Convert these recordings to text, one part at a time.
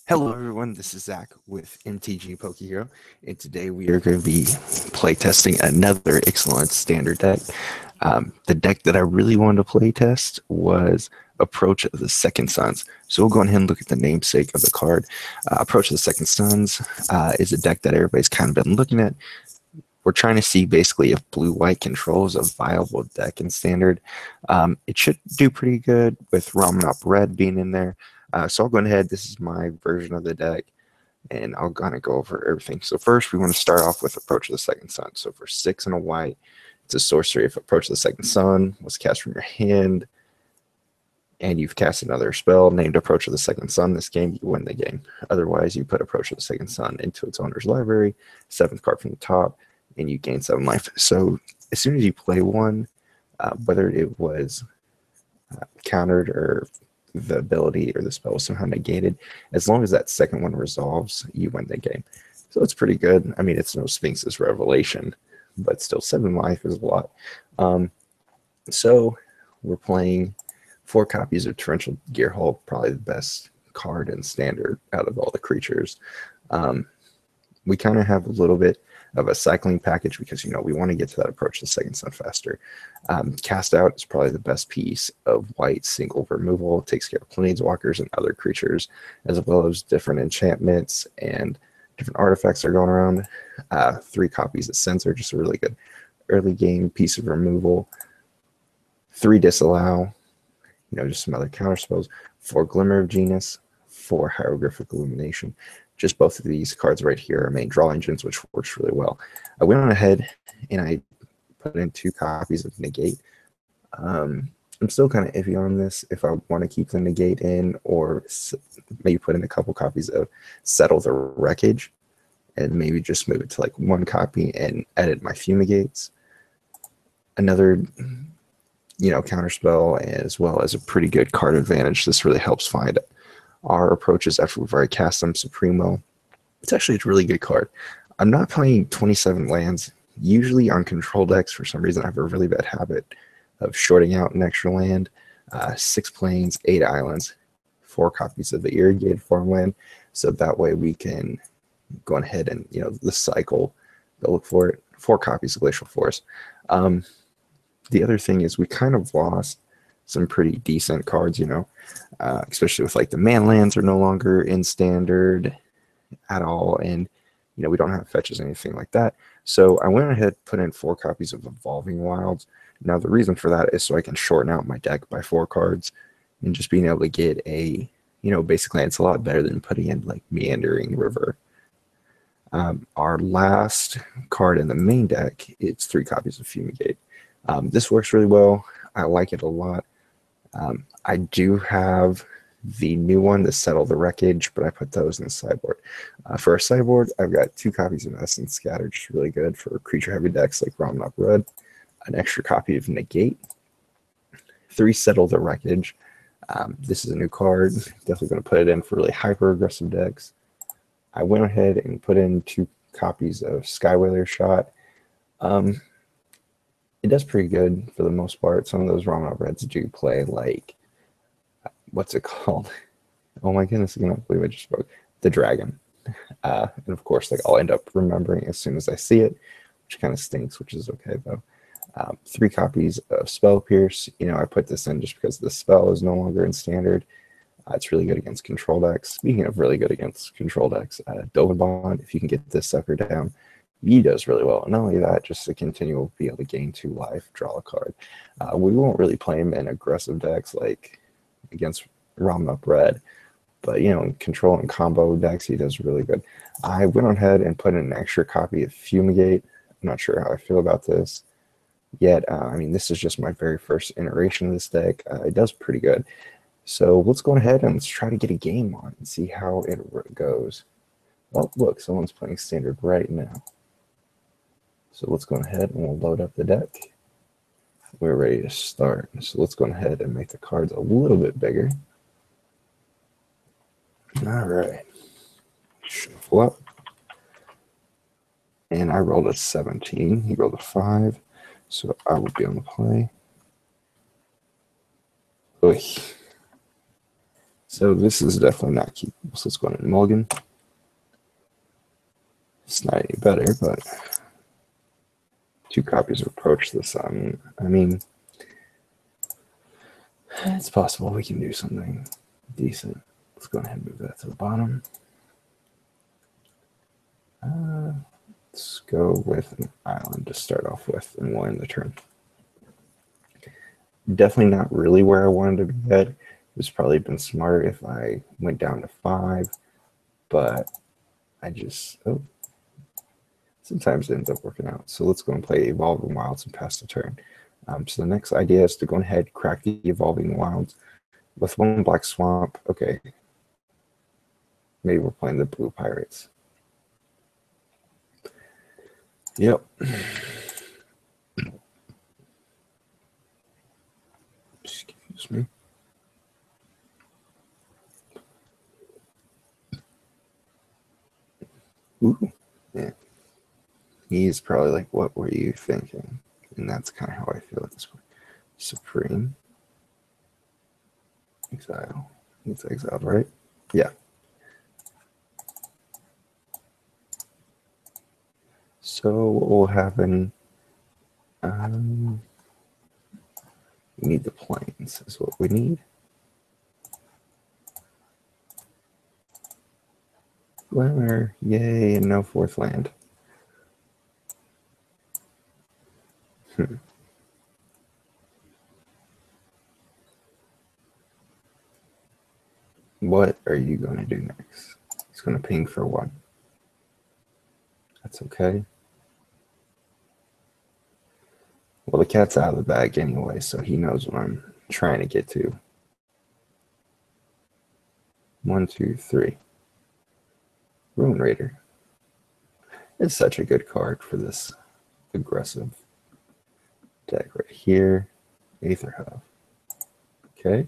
Hello everyone, this is Zach with MTG Poke Hero, and today we are going to be playtesting another Ixalan standard deck. The deck that I really wanted to playtest was Approach of the Second Sons. So we'll go ahead and look at the namesake of the card. Approach of the Second Sons is a deck that everybody's kind of been looking at. We're trying to see basically if blue-white controls a viable deck in standard. It should do pretty good with Ramen Red being in there. So I'll go ahead. This is my version of the deck, and I'll kind of go over everything. So first, we want to start off with Approach of the Second Sun. So for 6 and a white, it's a sorcery. If Approach of the Second Sun was cast from your hand, and you've cast another spell named Approach of the Second Sun this game, you win the game. Otherwise, you put Approach of the Second Sun into its owner's library, 7th card from the top, and you gain 7 life. So as soon as you play one, whether it was countered or the ability or the spell was somehow negated, as long as that second one resolves, you win the game. So it's pretty good. I mean, it's no Sphinx's Revelation, but still 7 life is a lot. So we're playing 4 copies of Torrential Gearhulk, probably the best card in standard out of all the creatures. We kind of have a little bit of a cycling package because, you know, we want to get to that Approach the Second Sun faster. Cast Out is probably the best piece of white single removal. It takes care of Planeswalkers and other creatures, as well as different enchantments and different artifacts that are going around. 3 copies of Censor, just a really good early game piece of removal. 3 Disallow, you know, just some other counter spells. 4 Glimmer of Genius, 4 Hieroglyphic Illumination. Just both of these cards right here are main draw engines, which works really well. I went on ahead and I put in 2 copies of Negate. I'm still kind of iffy on this if I want to keep the Negate in or maybe put in a couple copies of Settle the Wreckage and maybe just move it to like 1 copy and edit my Fumigates. Another, you know, counterspell as well as a pretty good card advantage. This really helps find our approaches after we've already cast them. Supremo, it's actually a really good card. I'm not playing 27 lands. Usually on control decks, for some reason, I have a really bad habit of shorting out an extra land. 6 plains, 8 islands, 4 copies of the irrigated farmland. So that way we can go ahead and, you know, the cycle, go look for it. 4 copies of Glacial Force. The other thing is we kind of lost some pretty decent cards, you know, especially with like the man lands are no longer in standard at all, and you know we don't have fetches or anything like that. So I went ahead and put in 4 copies of Evolving Wilds. Now the reason for that is so I can shorten out my deck by 4 cards and just being able to get a, you know, basically it's a lot better than putting in like Meandering River. Our last card in the main deck, it's 3 copies of Fumigate. This works really well. I like it a lot. I do have the new one, the Settle the Wreckage, but I put those in the sideboard. For our sideboard, I've got 2 copies of Essence Scatter, which is really good for creature-heavy decks like Ramen Red. An extra copy of Negate. 3 Settle the Wreckage. This is a new card. Definitely going to put it in for really hyper-aggressive decks. I went ahead and put in 2 copies of Skywhaler Shot. It does pretty good for the most part. Some of those Ramen Reds do play like, what's it called? Oh my goodness, I cannot believe I just spoke. The Dragon. And of course, like I'll end up remembering as soon as I see it, which kind of stinks, which is okay though. 3 copies of Spell Pierce. You know, I put this in just because the spell is no longer in standard. It's really good against control decks. Speaking of really good against control decks, Dovin Bond, if you can get this sucker down, he does really well. Not only that, just to continue be able to gain 2 life, draw a card. We won't really play him in aggressive decks like against Ramen Red, but you know, in control and combo decks, he does really good. I went on ahead and put in an extra copy of Fumigate. I'm not sure how I feel about this yet. I mean, this is just my very first iteration of this deck. It does pretty good. So let's go ahead and let's try to get a game on and see how it goes. Oh, look, someone's playing standard right now. So let's go ahead and we'll load up the deck. We're ready to start. So let's go ahead and make the cards a little bit bigger. All right. Shuffle up. And I rolled a 17. He rolled a 5. So I will be on the play. Oy. So this is definitely not keepable. So let's go on and mulligan. It's not any better, but 2 copies of Approach this. I mean, it's possible we can do something decent. Let's go ahead and move that to the bottom. Let's go with an island to start off with, and we'll end the turn. Definitely not really where I wanted to be at. It was probably been smart if I went down to 5, but I just, sometimes it ends up working out. So let's go and play Evolving Wilds and pass the turn. So the next idea is to go ahead, crack the Evolving Wilds with 1 black swamp. Okay. Maybe we're playing the blue pirates. Yep. Excuse me. Ooh. Yeah. He's probably like, what were you thinking? And that's kind of how I feel at this point. Supreme. Exile. It's exiled, right? Yeah. So what will happen? We need the plains is what we need. Glamour, yay, and no 4th land. What are you going to do next? He's going to ping for 1. That's okay. Well, the cat's out of the bag anyway, so he knows what I'm trying to get to. 1, 2, 3. Ruin Raider. It's such a good card for this aggressive deck right here. Aether Hub. Okay.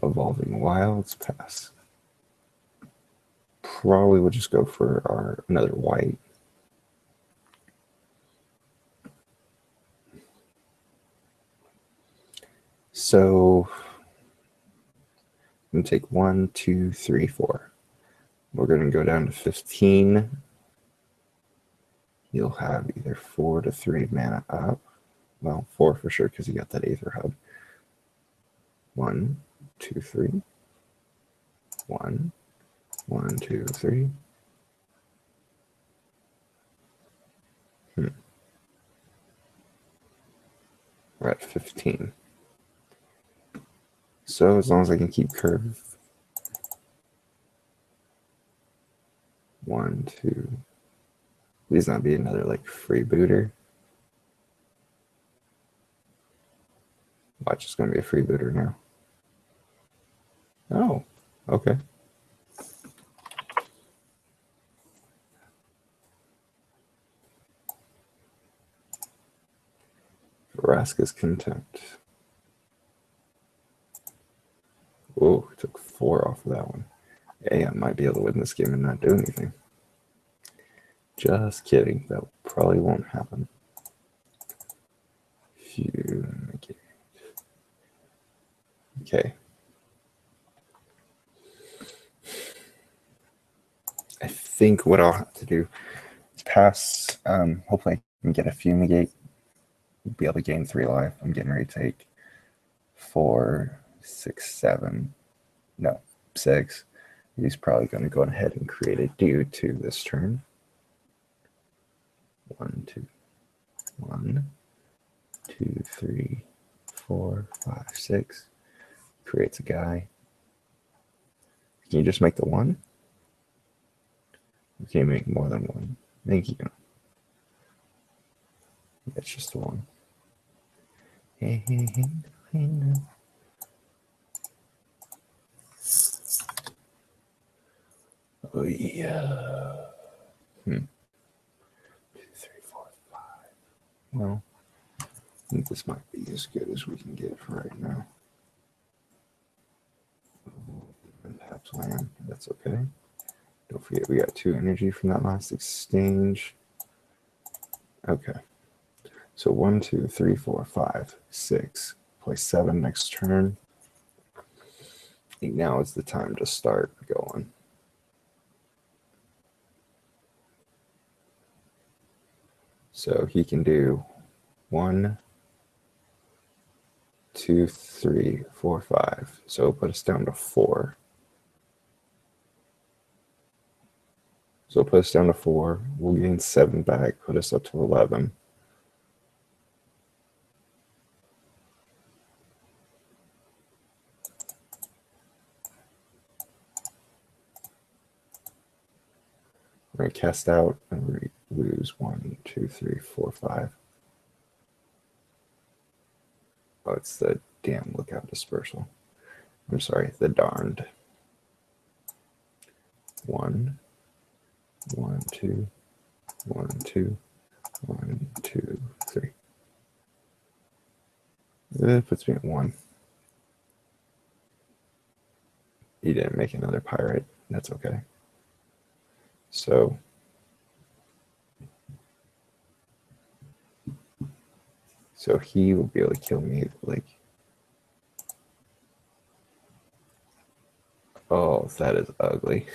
Evolving Wilds, pass. Probably we'll just go for another white. So I'm going to take 1, 2, 3, 4. We're going to go down to 15. You'll have either 4 to 3 mana up. Well, 4 for sure because you got that Aether Hub. 1, 2, 3. 1, 1, 2, 3. We're at 15. So as long as I can keep curve. 1, 2. Please not be another like freebooter. Watch, it's going to be a freebooter now. Oh, okay. Vraska's Contempt. Oh, took 4 off of that one. Hey, I might be able to win this game and not do anything. Just kidding. That probably won't happen. Okay. I think what I'll have to do is pass. Hopefully I can get a Fumigate. Be able to gain 3 life. I'm getting ready to take 4, 6, 7. No, 6. He's probably going to go ahead and create a due to this turn. 1, 2, 1, 2, 3, 4, 5, 6. Creates a guy. Can you just make the 1? You can't make more than 1. Thank you. That's just the 1. Hey, hey, hey, hey, no. Oh yeah. 2, 3, 4, 5. Well, I think this might be as good as we can get for right now. Perhaps land. That's okay. Don't forget we got 2 energy from that last exchange. Okay. So 1, 2, 3, 4, 5, 6 play 7 next turn. I think now is the time to start going. So he can do 1, 2, 3, 4, 5. So it'll put us down to 4. So it'll put us down to 4. We'll gain 7 back, put us up to 11. We're going to cast out and we lose 1, 2, 3, 4, 5. Oh, it's the damn lookout dispersal. I'm sorry, the darned. 1, 1, 2, 1, 2, 1, 2, 3. It puts me at 1. He didn't make another pirate. That's okay. So he will be able to kill me, like, oh, that is ugly.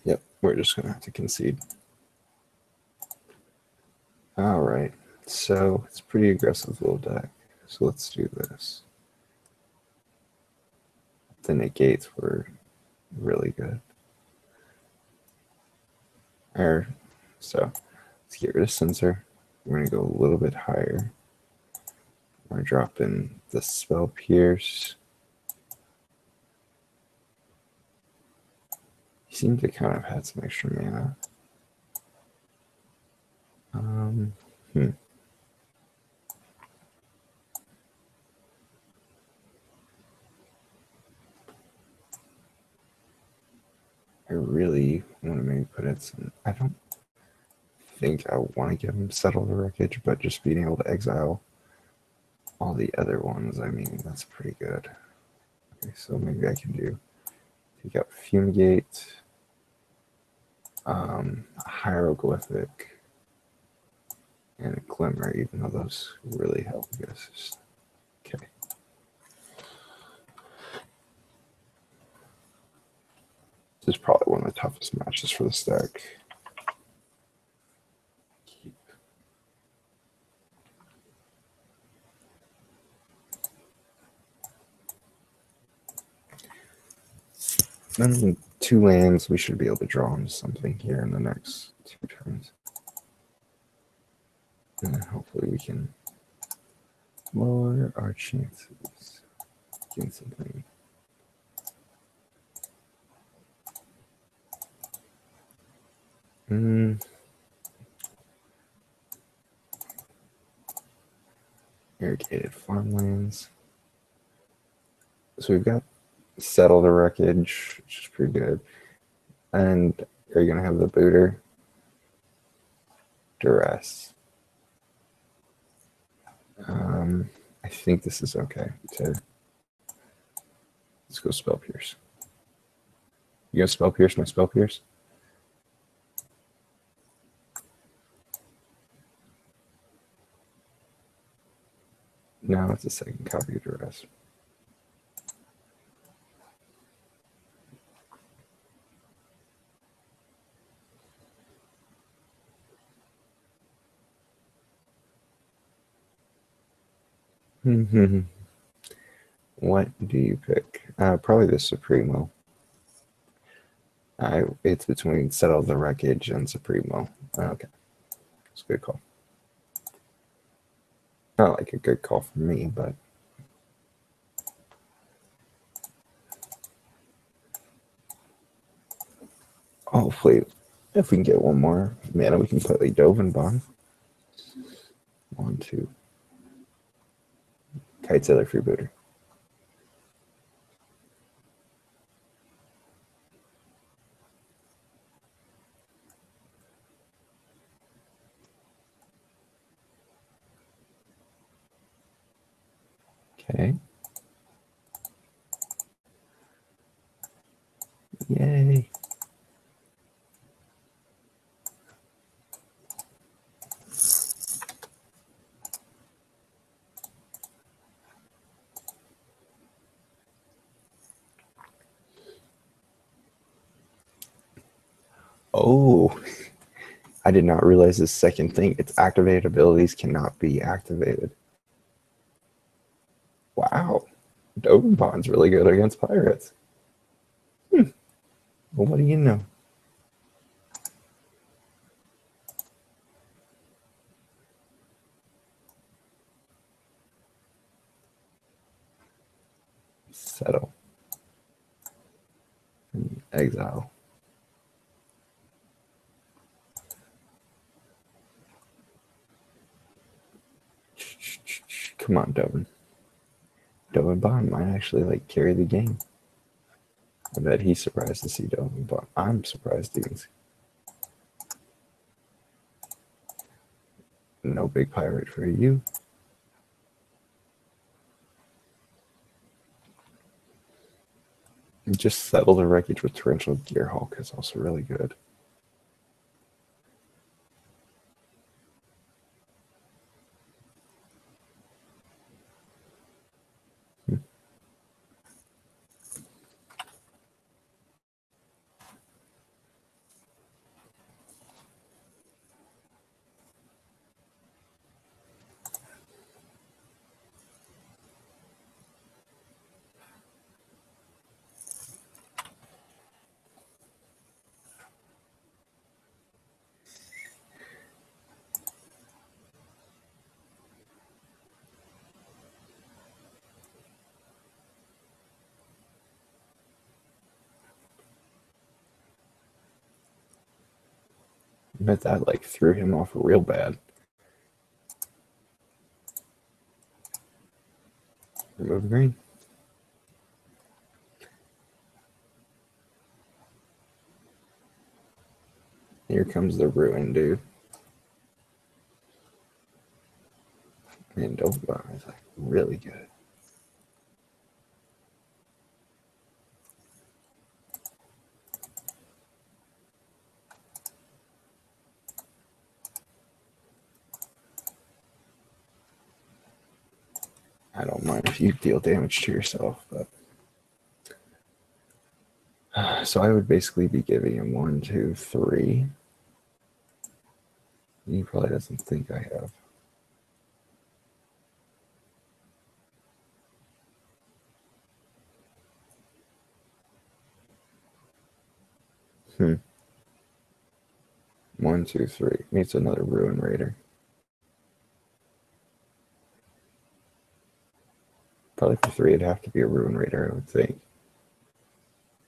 Yep, we're just gonna have to concede. All right, so it's a pretty aggressive little deck. So let's do this. The negates were really good. So let's get rid of Censor. We're gonna go a little bit higher. We're gonna drop in the Spell Pierce. He seemed to kind of had some extra mana. I really want to maybe put in some. I don't think I want to give him Settle the Wreckage, but just being able to exile all the other ones, I mean, that's pretty good. Okay, so maybe I can take out Fumigate, Hieroglyphic, and a Glimmer, even though those really help, I guess. Okay. This is probably one of the toughest matches for this deck. Then 2 lands, we should be able to draw into something here in the next 2 turns. And hopefully we can lower our chances against something. Irrigated farmlands. So we've got Settle the Wreckage, which is pretty good. And are you going to have the Booter? Duress. I think this is okay. Let's go Spell Pierce. You gonna Spell Pierce my Spell Pierce? No, it's a second copy of Duress. What do you pick? Probably the Supremo. It's between Settle the Wreckage and Supremo. Okay. It's a good call. Not like a good call for me, but hopefully if we can get one more mana, we can play Dovenbon. 1, 2. Kitesailor Freebooter. Okay. Yay. Oh, I did not realize this second thing. Its activated abilities cannot be activated. Wow. Dogenbon's really good against pirates. Well, what do you know? Settle. Exile. Come on, Dogen. Dogenbon might actually like carry the game. I bet he's surprised to see Dogenbon. I'm surprised to even see. No big pirate for you. And just settle the wreckage with Torrential Gearhulk is also really good. I bet that like threw him off real bad. Remove green. Here comes the ruin, dude. Man, Dogenbon is like really good. I don't mind if you deal damage to yourself, but so I would basically be giving him 1, 2, 3. He probably doesn't think I have. Hmm. 1, 2, 3. Needs another Ruin Raider. Probably for 3, it'd have to be a Ruin Raider, I would think.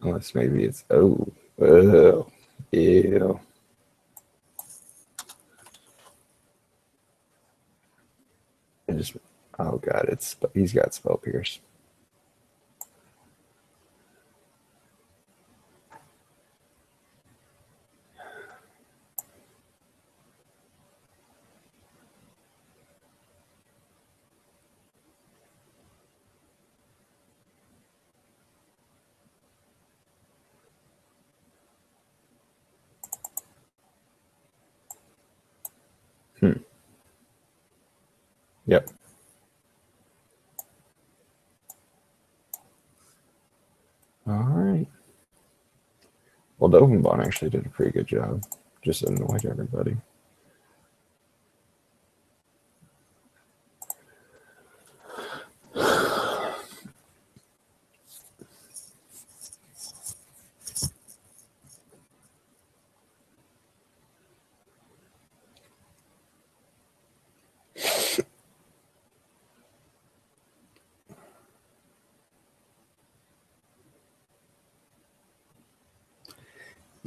Unless maybe it's ew. It just oh god, he's got Spell Pierce. Yep. All right. Well, Dovenbon actually did a pretty good job. Just annoyed everybody.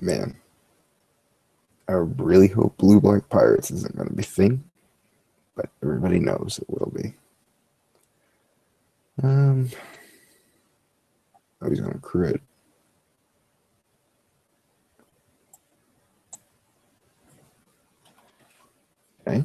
Man, I really hope Blue Black Pirates isn't going to be a thing, but everybody knows it will be. Oh, he's going to crit. Okay.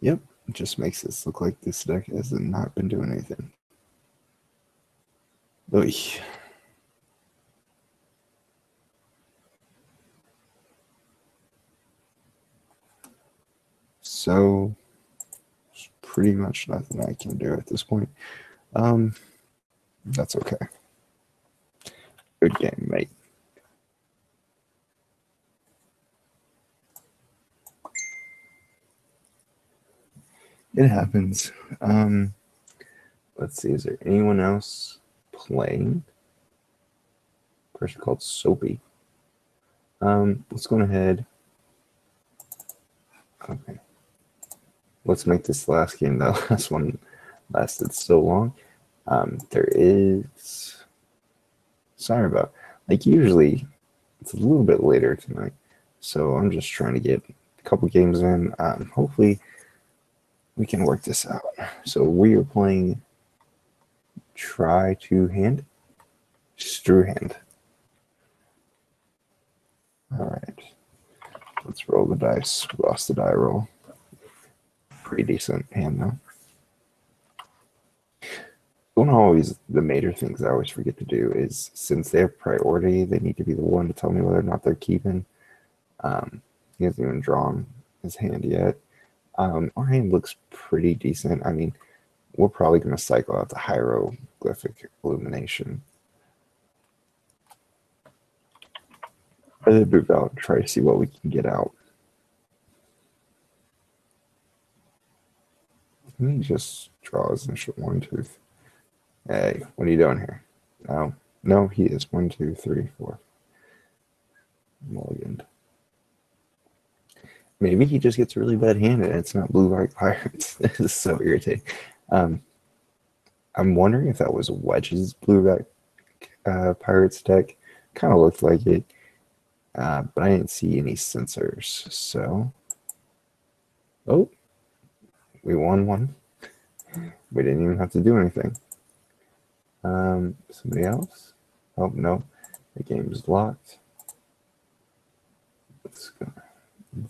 Yep, it just makes this look like this deck has not been doing anything. Oy. So, there's pretty much nothing I can do at this point. That's okay. Good game, mate. It happens. Let's see, is there anyone else playing? Person called Soapy. Let's go ahead. Okay. Let's make this last game. The last one lasted so long. There is. Sorry about. Like usually, it's a little bit later tonight, so I'm just trying to get a couple games in. Hopefully, we can work this out. So we are playing Try to Hand, Strew Hand. All right, let's roll the dice. We lost the die roll. Pretty decent hand though. One always the major things I always forget to do is since they have priority, they need to be the one to tell me whether or not they're keeping. He hasn't even drawn his hand yet. Our hand looks pretty decent. I mean, we're probably going to cycle out the hieroglyphic illumination. Or the move out, try to see what we can get out. He just draws initial 1, 2. Hey, what are you doing here? No, he is 1, 2, 3, 4. Mulliganed. Maybe he just gets really bad handed and it's not blue-white pirates. This is so irritating. I'm wondering if that was Wedge's blue-white pirates deck. Kind of looked like it, but I didn't see any sensors. So, oh, we won one. We didn't even have to do anything. Somebody else? Oh, no. The game's locked. Let's go.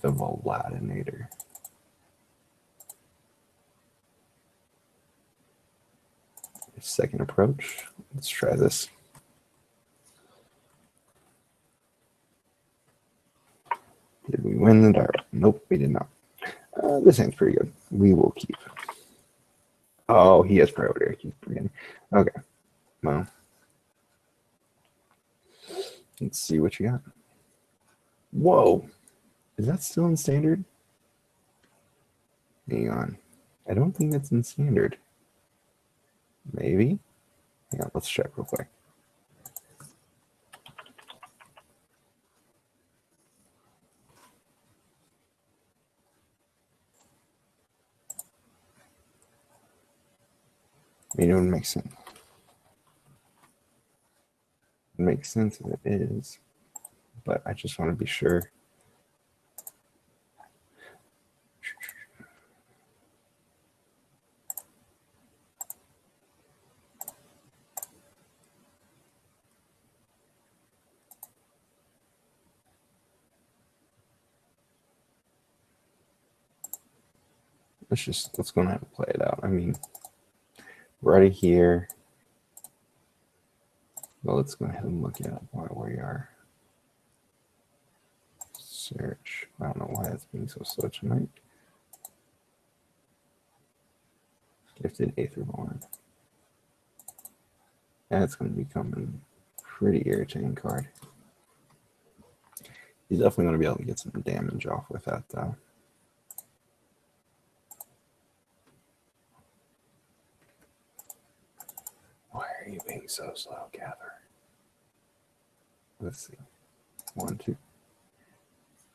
The Volatinator. Second approach. Let's try this. Did we win the direct? Nope, we did not. This hand's pretty good. We will keep. Oh, he has priority. I keep forgetting. Okay. Well, let's see what you got. Whoa. Is that still in standard? Hang on. I don't think that's in standard. Maybe? Hang on, let's check real quick. I mean, it would make sense. It makes sense if it is, but I just want to be sure. Let's go ahead and play it out. I mean, right here. Well, let's go ahead and look at why we are. Search. I don't know why it's being so slow tonight. Gifted Aetherborn. That's going to become a pretty irritating card. He's definitely going to be able to get some damage off with that, though. Why are you being so slow, Gather? Let's see. 1, 2.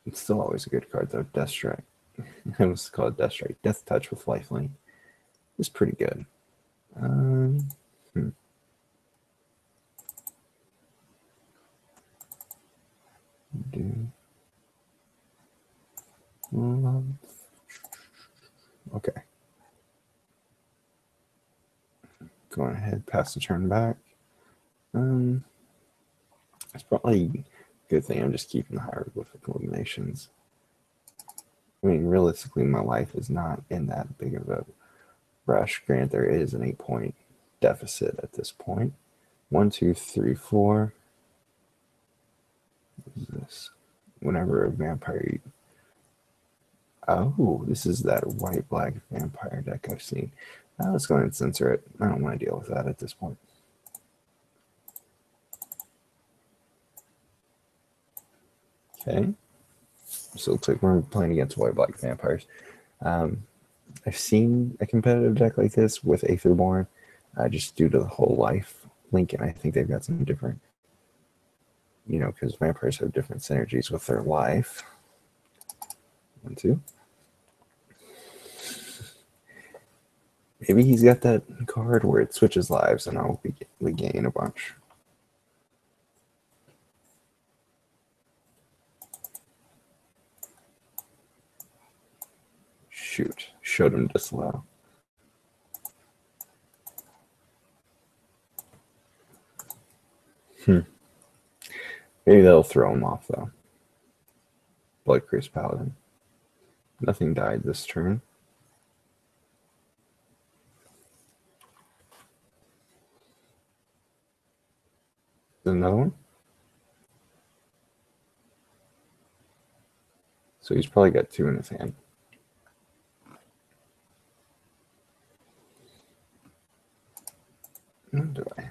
It's still always a good card, though. Death Strike. I was called Death Strike. Death Touch with Lifelink. It's pretty good. Okay. Going ahead, pass the turn back. It's probably a good thing I'm just keeping the hieroglyphic eliminations. I mean, realistically, my life is not in that big of a rush. Granted, there is an 8-point deficit at this point. 1, 2, 3, 4. What is this? Whenever a vampire... Oh, this is that white-black vampire deck I've seen. Let's go ahead and censor it. I don't want to deal with that at this point. Okay. So it looks like we're playing against white-black vampires. I've seen a competitive deck like this with Aetherborn, just due to the whole life link, and I think they've got some different, you know, because vampires have different synergies with their life. 1, 2. Maybe he's got that card where it switches lives and I'll be gain a bunch. Shoot, showed him disallow. Maybe that'll throw him off though. Bloodcrease Paladin. Nothing died this turn. Another one. So he's probably got 2 in his hand. Do I?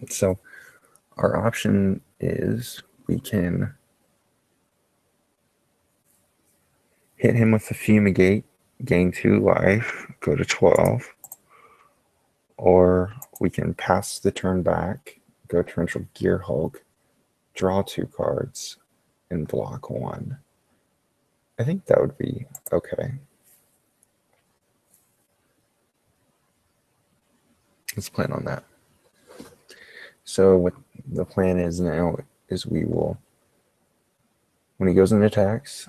So our option is we can hit him with the Fumigate, gain 2 life, go to 12, or we can pass the turn back, go Torrential Gear Hulk, draw 2 cards, and block 1. I think that would be okay. Let's plan on that. So what the plan is now is we will, when he goes in attacks,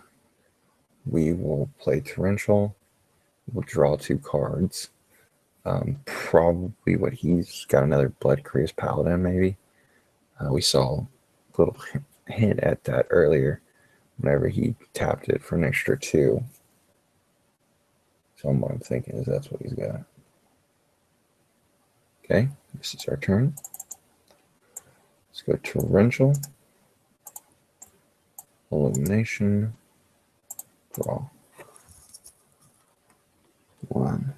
we will play Torrential, we'll draw 2 cards. Probably what he's got, another Bloodcrease Paladin maybe. We saw a little hint at that earlier whenever he tapped it for an extra 2. So what I'm thinking is that's what he's got. Okay, this is our turn. Let's go Torrential, Elimination, draw. 1,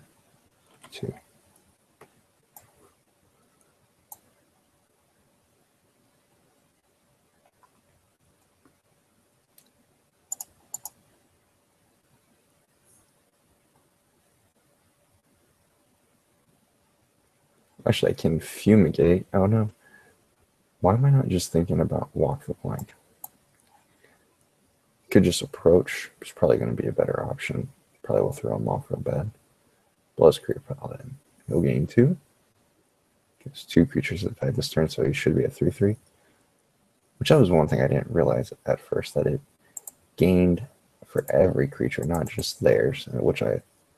2. Actually, I can Fumigate. Oh no. Why am I not just thinking about Walk the Plank? Could just Approach. It's probably going to be a better option. Probably will throw him off real bad. Bloodcrease Paladin. He'll gain 2. Gives 2 creatures that died this turn, so he should be at 3/3. Which that was one thing I didn't realize at first, that it gained for every creature, not just theirs,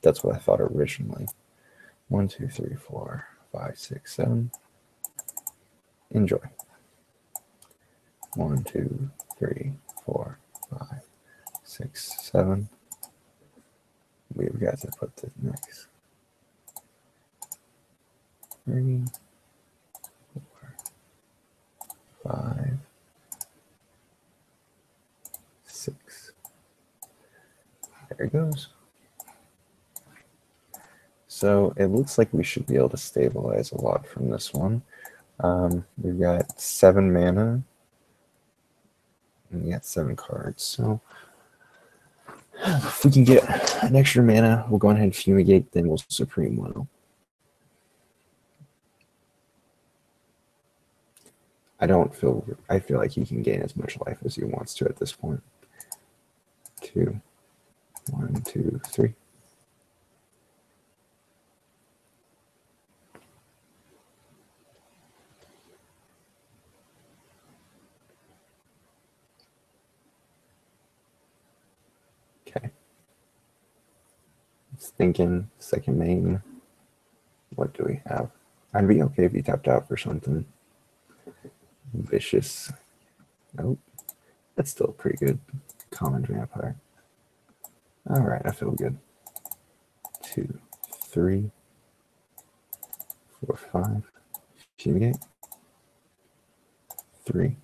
that's what I thought originally. 1, 2, 3, 4, 5, 6, 7. Enjoy. 1, 2, 3, 4, 5, 6, 7. We've got to put the next 3, 4, 5, 6. There it goes. So it looks like we should be able to stabilize a lot from this one. We've got 7 mana. And we got 7 cards. So if we can get an extra mana, we'll go ahead and Fumigate, then we'll Supreme Will. I feel like he can gain as much life as he wants to at this point. 2, 1, 2, 3. It's thinking second main. What do we have? I'd be okay if he tapped out for something. Vicious. Nope. That's still pretty good. Common vampire. Alright, I feel good. 2, 3, 4, 5. Fumigate. 3.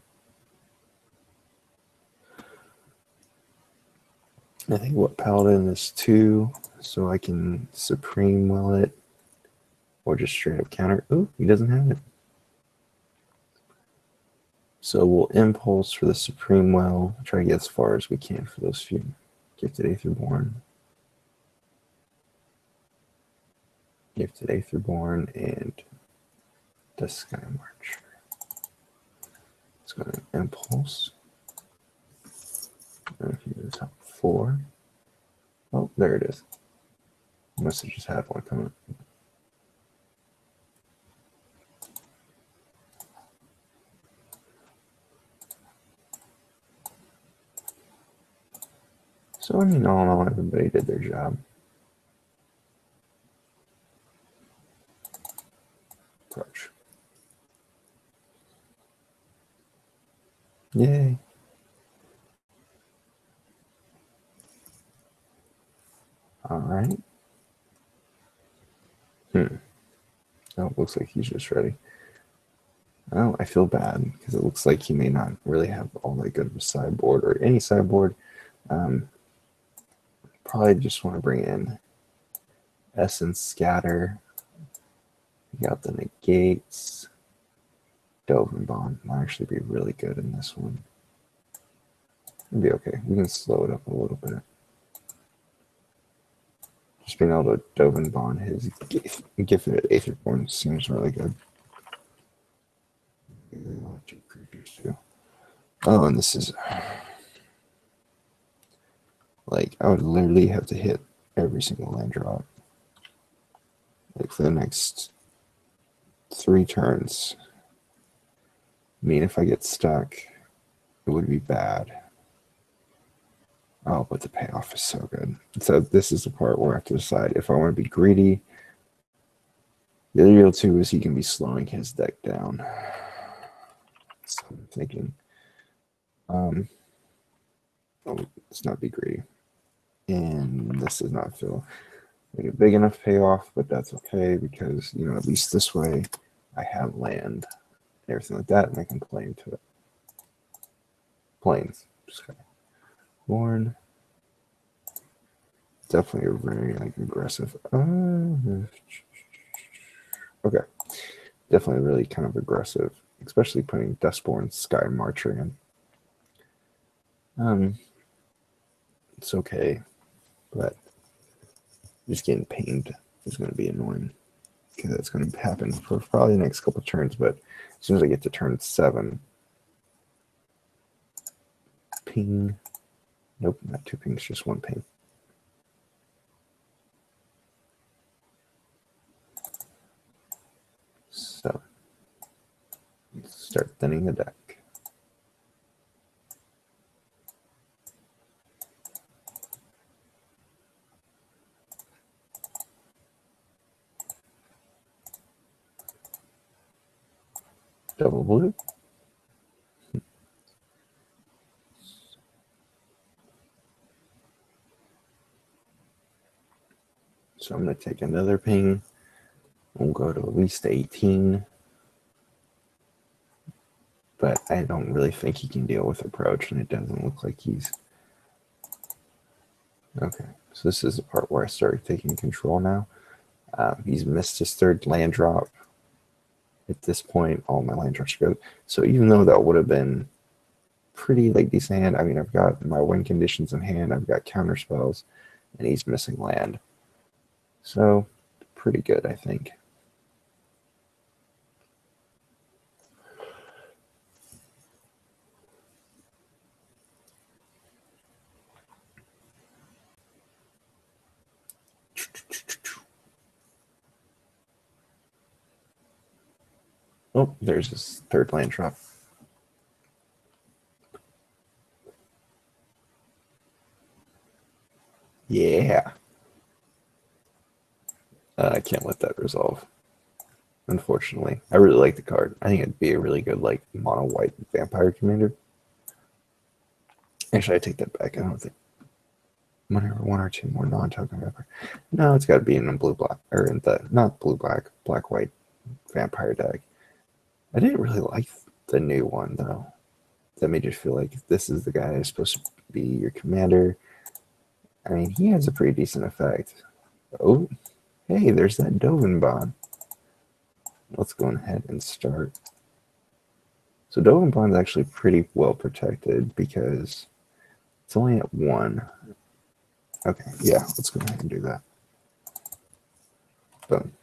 I think what paladin is 2, so I can supreme will it, or just straight up counter. Ooh, he doesn't have it. So we'll impulse for the supreme well. Try to get as far as we can for those few. Gifted Aetherborn. Gifted Aetherborn and the Sky March. Let's go to impulse. And if you top 4. Oh, there it is. Must have just had one come up. So, I mean, all in all, everybody did their job. Approach. Yay. All right. Oh, it looks like he's just ready. Oh, I feel bad because it looks like he may not really have all that good of a sideboard or any sideboard. Probably just want to bring in Essence Scatter. We got the negates. Dove Bond might actually be really good in this one. It'll be okay. We can slow it up a little bit. Just being able to Dove Bond his Gifted Aetherborn seems really good. Oh, and this is like I would literally have to hit every single land drop. Like for the next 3 turns. I mean, if I get stuck, it would be bad. Oh, but the payoff is so good. So this is the part where I have to decide if I want to be greedy. The other deal too is he can be slowing his deck down. So I'm thinking, let's not be greedy. And this does not feel like a big enough payoff, but that's okay because, you know, at least this way I have land and everything like that, and I can play into it. Plains. Okay. Born. Definitely a very like aggressive. Okay. Definitely really kind of aggressive, especially putting Dustborn Sky Marcher in. It's okay, but just getting pinged is going to be annoying because that's going to happen for probably the next couple of turns. But as soon as I get to turn 7, ping. Nope, not 2 pings, just 1 ping. So let's start thinning the deck. Double blue. So I'm going to take another ping. We'll go to at least 18. But I don't really think he can deal with approach, and it doesn't look like he's... Okay, so this is the part where I started taking control now. He's missed his 3rd land drop. At this point, all my land drops are good. So even though that would have been pretty like decent hand, I mean, I've got my win conditions in hand, I've got counter spells, and he's missing land. So pretty good, I think. Oh, there's his 3rd land drop. Yeah. I can't let that resolve. Unfortunately, I really like the card. I think it'd be a really good like mono white vampire commander. Actually, I take that back. I don't think whenever one or two more non-token vampire. No, it's got to be in the blue black or in the not blue black white vampire deck. I didn't really like the new one though. That made you feel like this is the guy who's supposed to be your commander. I mean, he has a pretty decent effect. Oh, hey, there's that Dovin Bond. Let's go ahead and start. So Dovin Bond is actually pretty well protected because it's only at 1. Okay, yeah, let's go ahead and do that. Boom.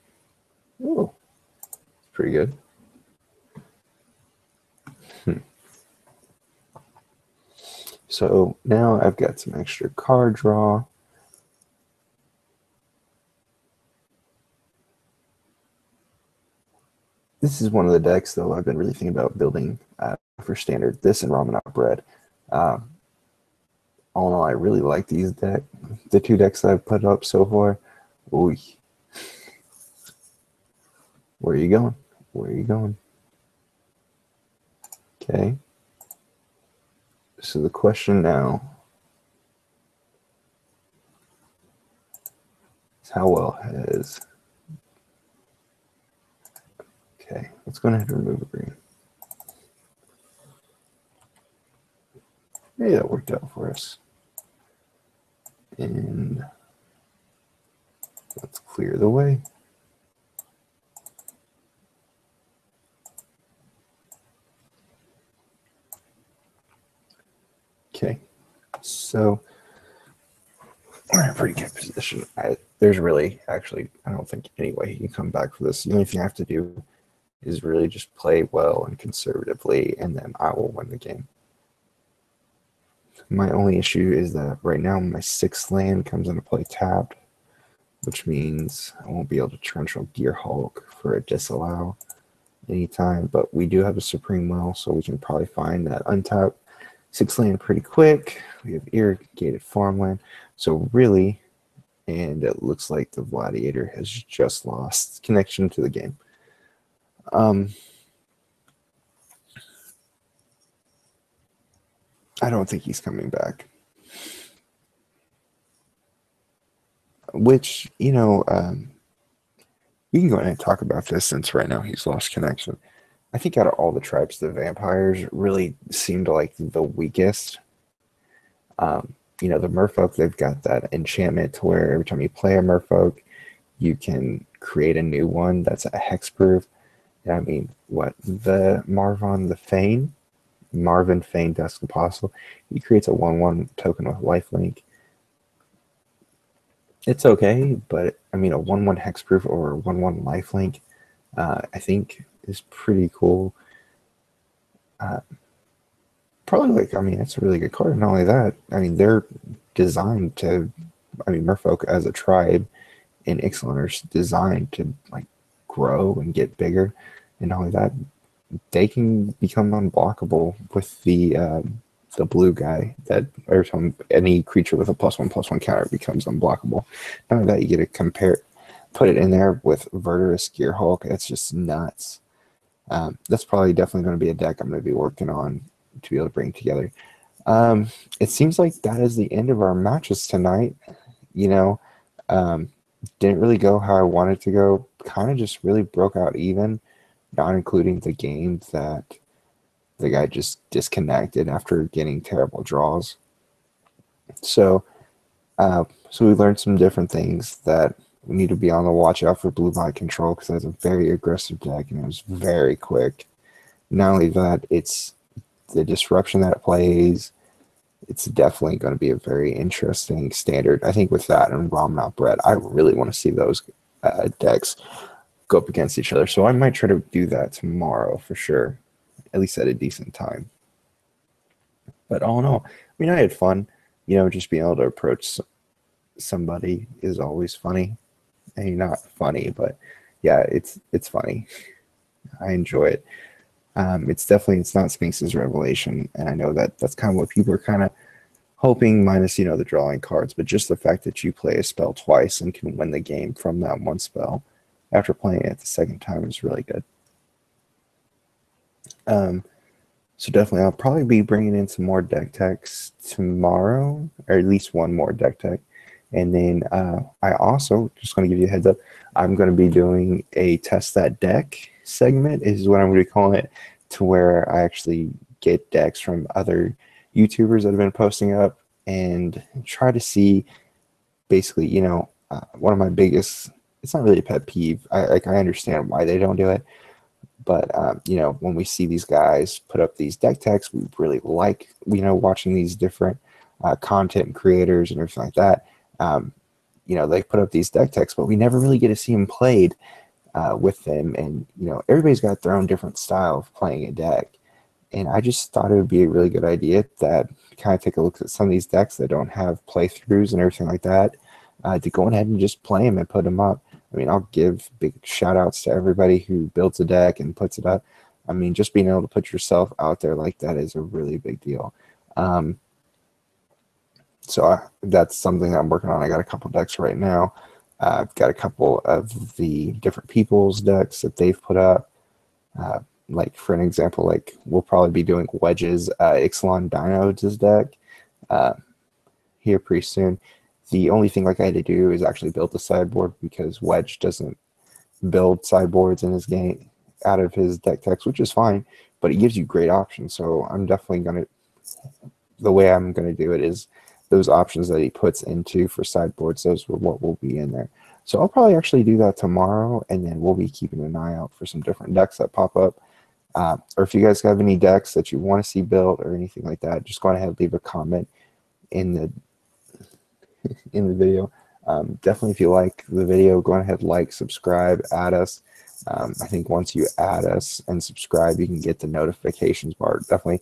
Oh, pretty good. So now I've got some extra card draw. This is one of the decks, though, I've been really thinking about building for standard. This and Ramen Up Red. All in all, I really like these decks. The 2 decks that I've put up so far. Ooh. Where are you going? Where are you going? Okay. So the question now is how well has... Okay, let's go ahead and remove a green. Hey, that worked out for us. And let's clear the way. Okay, so we're in a pretty good position. There's really, actually, I don't think any way you can come back for this. The only thing I have to do is really just play well and conservatively, and then I will win the game. My only issue is that right now my 6th land comes into play tapped, which means I won't be able to torrential Gear Hulk for a disallow anytime, but we do have a Supreme Will, so we can probably find that untapped 6th land pretty quick. We have irrigated farmland, so really, and it looks like the Gladiator has just lost connection to the game. I don't think he's coming back. Which, you know, we can go ahead and talk about this since right now he's lost connection. I think out of all the tribes, the vampires really seemed like the weakest. You know, the merfolk, they've got that enchantment to where every time you play a merfolk, you can create a new one that's a hexproof. I mean, what, the Marvin Fane Dusk Apostle, he creates a 1/1 token with lifelink. It's okay, but I mean, a 1/1 hexproof or a 1/1 lifelink, I think is pretty cool. Probably like, I mean, it's a really good card. Not only that, I mean, they're designed to, I mean, merfolk as a tribe in Ixalan are designed to like grow and get bigger, and not only that, they can become unblockable with the blue guy. That every time any creature with a +1/+1 counter becomes unblockable. Not only that, you get to put it in there with Verdurous Gear Hulk. It's just nuts. That's probably definitely going to be a deck I'm going to be working on to be able to bring together. It seems like that is the end of our matches tonight. You know, didn't really go how I wanted to go. Kind of just really broke out even, not including the game that the guy just disconnected after getting terrible draws. So we learned some different things, that we need to be on the watch out for blue black control because that's a very aggressive deck and it was very quick. Not only that, it's the disruption that it plays. It's definitely going to be a very interesting standard. I think with that and Ramen Up Red, I really want to see those decks go up against each other. So I might try to do that tomorrow for sure, at least at a decent time. But all in all, I mean, I had fun. You know, just being able to approach somebody is always funny. I mean, not funny, but yeah, it's funny. I enjoy it. It's not Sphinx's Revelation, and I know that that's kind of what people are kind of hoping minus, the drawing cards, but just the fact that you play a spell twice and can win the game from that one spell after playing it the second time is really good. So definitely, I'll probably be bringing in some more deck techs tomorrow, or at least one more deck tech. And then I also, just going to give you a heads up, I'm going to be doing a test that deck segment, is what I'm going to be calling it, to where I actually get decks from other YouTubers that have been posting up and try to see basically, one of my biggest, it's not really a pet peeve. I understand why they don't do it. But, when we see these guys put up these deck techs, we really like, watching these different content creators and everything like that. They put up these deck techs, but we never really get to see them played with them. And, everybody's got their own different style of playing a deck. And I just thought it would be a really good idea that kind of take a look at some of these decks that don't have playthroughs and everything like that, to go ahead and just play them and put them up. I mean, I'll give big shout outs to everybody who builds a deck and puts it up. I mean, just being able to put yourself out there like that is a really big deal. That's something I'm working on. I got a couple decks right now. I've got a couple of the different people's decks that they've put up. Like, for an example, like, we'll probably be doing Wedge's Ixalan Dino's deck here pretty soon. The only thing like I had to do is actually build the sideboard, because Wedge doesn't build sideboards in his game out of his deck text, which is fine, but it gives you great options. So I'm definitely going to, the way I'm going to do it is those options that he puts into for sideboards, those are what will be in there. So I'll probably actually do that tomorrow, and then we'll be keeping an eye out for some different decks that pop up. Or if you guys have any decks that you want to see built or anything like that, just go ahead and leave a comment in the video. Definitely, if you like the video, go ahead, like, subscribe, add us. I think once you add us and subscribe, you can get the notifications bar. Definitely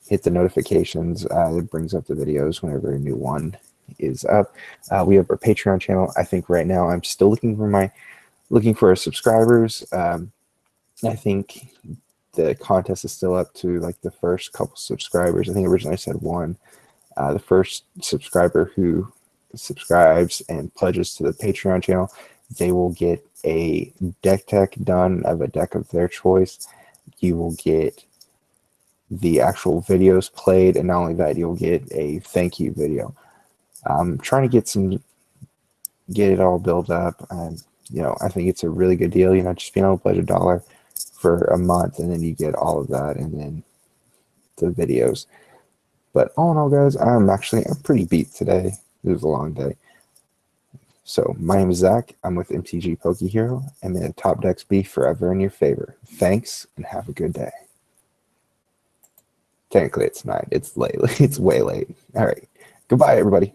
hit the notifications. It brings up the videos whenever a new one is up. We have our Patreon channel. I think right now I'm still looking for our subscribers. I think the contest is still up to like the first couple subscribers. I think originally I said one. The first subscriber who subscribes and pledges to the Patreon channel, they will get a deck tech done of a deck of their choice. You will get the actual videos played, and not only that, you'll get a thank you video. I'm trying to get it all built up, and I think it's a really good deal. Just being able to pledge $1 for a month, and then you get all of that, and then the videos. But all in all, guys, I'm pretty beat today. It was a long day. So my name is Zach. I'm with MTG Poke Hero, and may the top decks be forever in your favor. Thanks, and have a good day. Technically, it's 9. It's late. It's way late. All right. Goodbye, everybody.